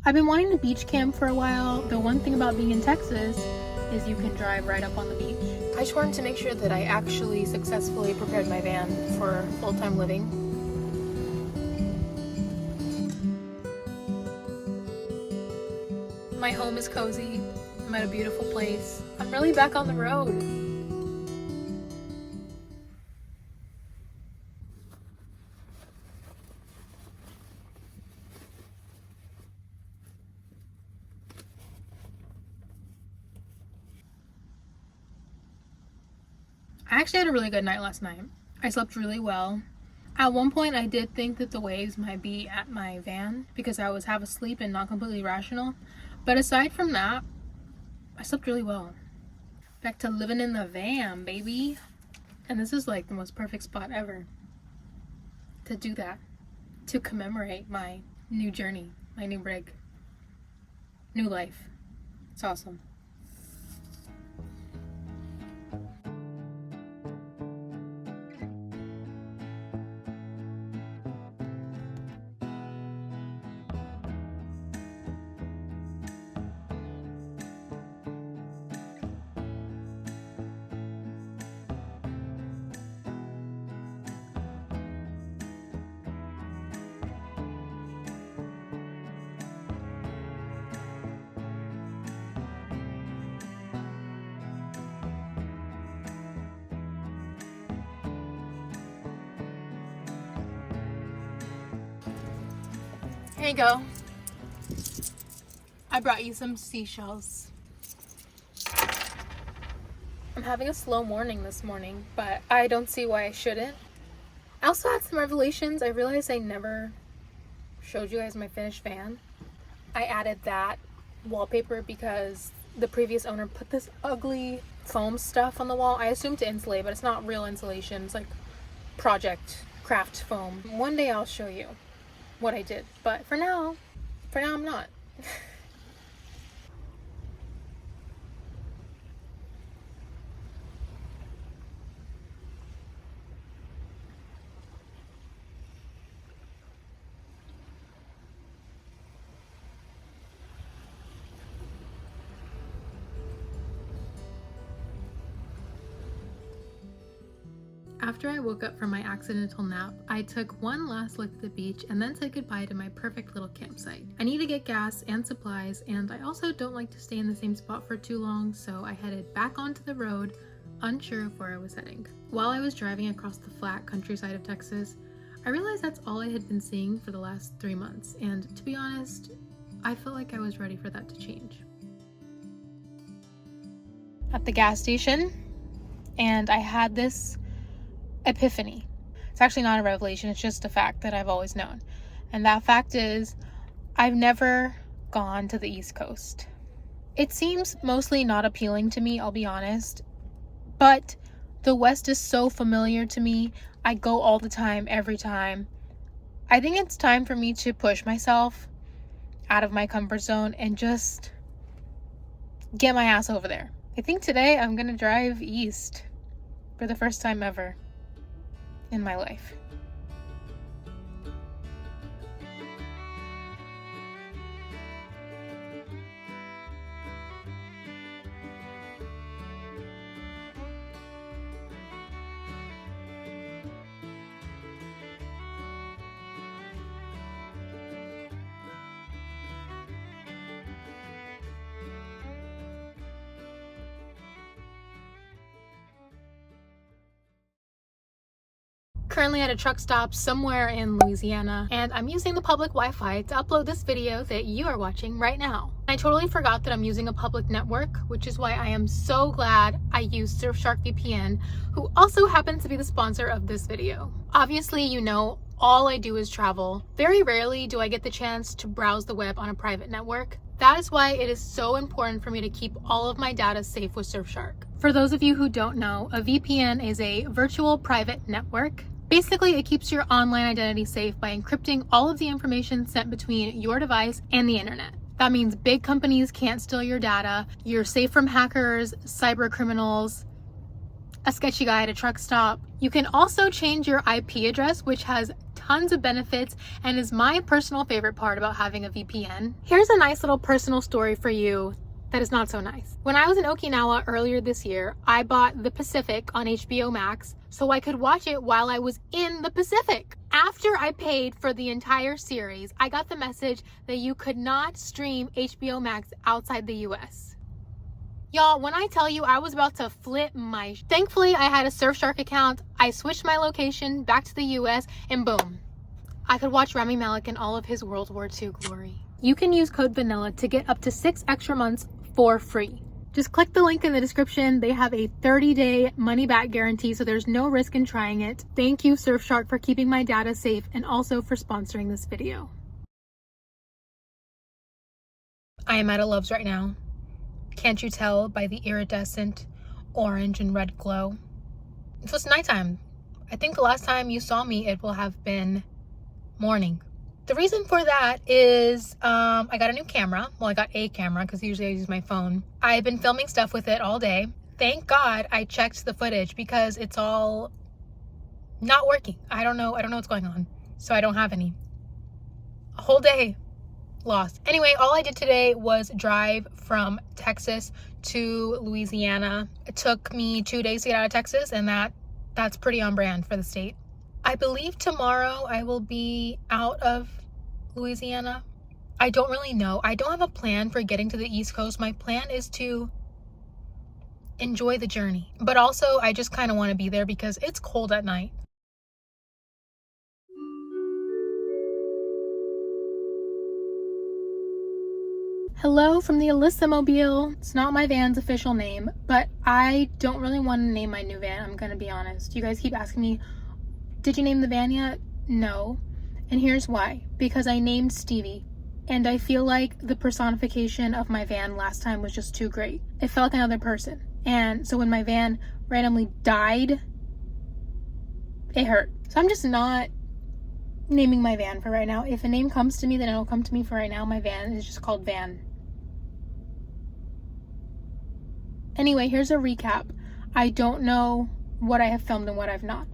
I've been wanting to beach camp for a while. The one thing about being in Texas is you can drive right up on the beach. I just wanted to make sure that I actually successfully prepared my van for full-time living. My home is cozy. I'm at a beautiful place. I'm really back on the road. I actually had a really good night last night. I slept really well. At one point, I did think that the waves might be at my van because I was half asleep and not completely rational. But aside from that, I slept really well. Back to living in the van, baby. And this is like the most perfect spot ever to do that, to commemorate my new journey, my new break, new life. It's awesome. Here you go. I brought you some seashells. I'm having a slow morning this morning, but I don't see why I shouldn't. I also had some revelations. I realized I never showed you guys my finished van. I added that wallpaper because the previous owner put this ugly foam stuff on the wall. I assumed to insulate, but it's not real insulation. It's like project craft foam. One day I'll show you what I did, but for now I'm not. After I woke up from my accidental nap, I took one last look at the beach and then said goodbye to my perfect little campsite. I need to get gas and supplies, and I also don't like to stay in the same spot for too long, so I headed back onto the road, unsure of where I was heading. While I was driving across the flat countryside of Texas, I realized that's all I had been seeing for the last 3 months, and to be honest, I felt like I was ready for that to change. At the gas station, and I had this epiphany. It's actually not a revelation, it's just a fact that I've always known. And that fact is, I've never gone to the East Coast. It seems mostly not appealing to me, I'll be honest, but the West is so familiar to me. I go all the time, every time. I think it's time for me to push myself out of my comfort zone and just get my ass over there. I think today I'm gonna drive east for the first time ever in my life. Currently at a truck stop somewhere in Louisiana, and I'm using the public Wi-Fi to upload this video that you are watching right now. I totally forgot that I'm using a public network, which is why I am so glad I used Surfshark VPN, who also happens to be the sponsor of this video. Obviously, you know, all I do is travel. Very rarely do I get the chance to browse the web on a private network. That is why it is so important for me to keep all of my data safe with Surfshark. For those of you who don't know, a VPN is a virtual private network. Basically, it keeps your online identity safe by encrypting all of the information sent between your device and the internet. That means big companies can't steal your data, you're safe from hackers, cyber criminals, a sketchy guy at a truck stop. You can also change your IP address, which has tons of benefits and is my personal favorite part about having a VPN. Here's a nice little personal story for you that is not so nice. When I was in Okinawa earlier this year, I bought The Pacific on HBO Max so I could watch it while I was in the Pacific. After I paid for the entire series, I got the message that you could not stream HBO Max outside the US. Y'all, when I tell you I was about to flip my... Thankfully, I had a Surfshark account. I switched my location back to the US and boom, I could watch Rami Malek in all of his World War II glory. You can use code VANILLA to get up to 6 extra months for free. Just click the link in the description. They have a 30-day money-back guarantee, so there's no risk in trying it. Thank you, Surfshark, for keeping my data safe and also for sponsoring this video. I am at a Love's right now. Can't you tell by the iridescent orange and red glow? So it's nighttime. I think the last time you saw me, it will have been morning. The reason for that is I got a new camera. Well, I got a camera because usually I use my phone. I've been filming stuff with it all day. Thank God I checked the footage because it's all not working. I don't know what's going on. So I don't have any. A whole day lost. Anyway, all I did today was drive from Texas to Louisiana. It took me 2 days to get out of Texas, and that's pretty on brand for the state. I believe tomorrow I will be out of Louisiana. I don't really know. I don't have a plan for getting to the East Coast. My plan is to enjoy the journey, but also I just kind of want to be there because it's cold at night. Hello from the Alyssa Mobile. It's not my van's official name, but I don't really want to name my new van. I'm gonna be honest. You guys keep asking me, did you name the van yet? No. And here's why. Because I named Stevie, and I feel like the personification of my van last time was just too great. It felt like another person. And so when my van randomly died, it hurt. So I'm just not naming my van for right now. If a name comes to me, then it'll come to me. For right now, my van is just called Van. Anyway, here's a recap. I don't know what I have filmed and what I've not.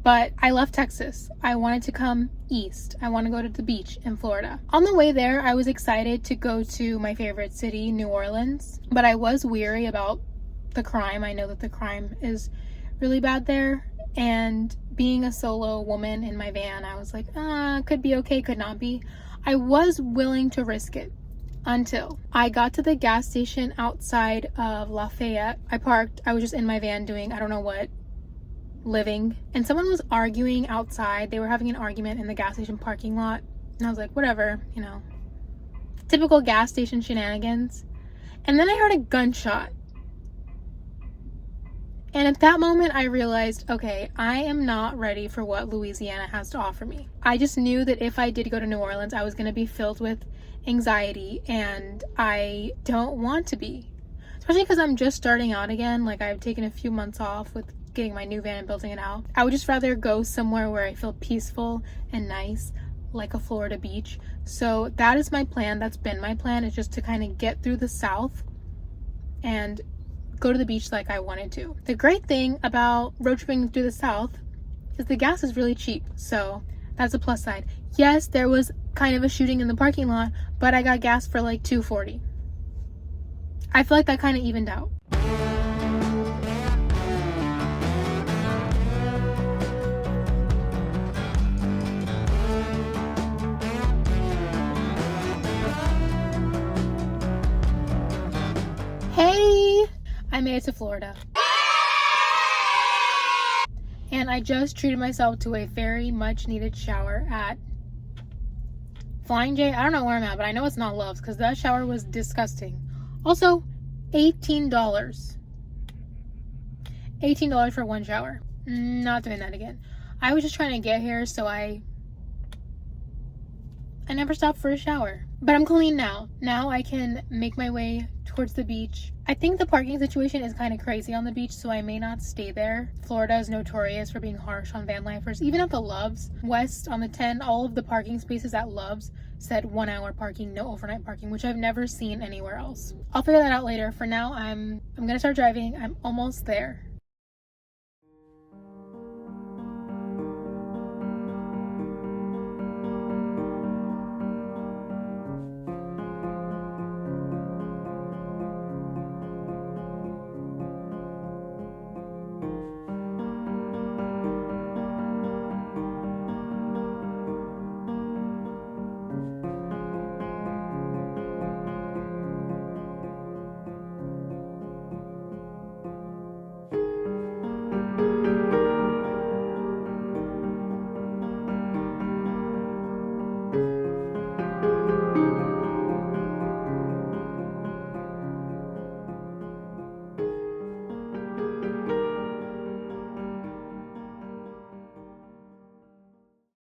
But I left Texas. I wanted to come east. I want to go to the beach in Florida. On the way there, I was excited to go to my favorite city, New Orleans. But I was weary about the crime. I know that the crime is really bad there. And being a solo woman in my van, I was like, could be okay, could not be. I was willing to risk it until I got to the gas station outside of Lafayette. I parked. I was just in my van doing I don't know what, living, and someone was arguing outside. They were having an argument in the gas station parking lot, and I was like, whatever, you know, typical gas station shenanigans. And then I heard a gunshot. And at that moment, I realized, okay, I am not ready for what Louisiana has to offer me. I just knew that if I did go to New Orleans, I was going to be filled with anxiety, and I don't want to be. Especially because I'm just starting out again. Like, I've taken a few months off with getting my new van and building it out. I would just rather go somewhere where I feel peaceful and nice, like a Florida beach. So that is my plan. That's been my plan, is just to kind of get through the South and go to the beach like I wanted to. The great thing about road tripping through the South is the gas is really cheap, so that's a plus side. Yes, there was kind of a shooting in the parking lot, but I got gas for like $2.40. I feel like that kind of evened out. Hey! I made it to Florida. And I just treated myself to a very much needed shower at Flying J. I don't know where I'm at, but I know it's not Love's because that shower was disgusting. Also, $18. $18 for one shower. Not doing that again. I was just trying to get here, so I never stopped for a shower. But I'm clean now. Now I can make my way towards the beach. I think the parking situation is kind of crazy on the beach, so I may not stay there. Florida is notorious for being harsh on van lifers. Even at the Love's West on the 10, all of the parking spaces at Love's said 1 hour parking, no overnight parking, which I've never seen anywhere else. I'll figure that out later. For now, I'm gonna start driving. I'm almost there.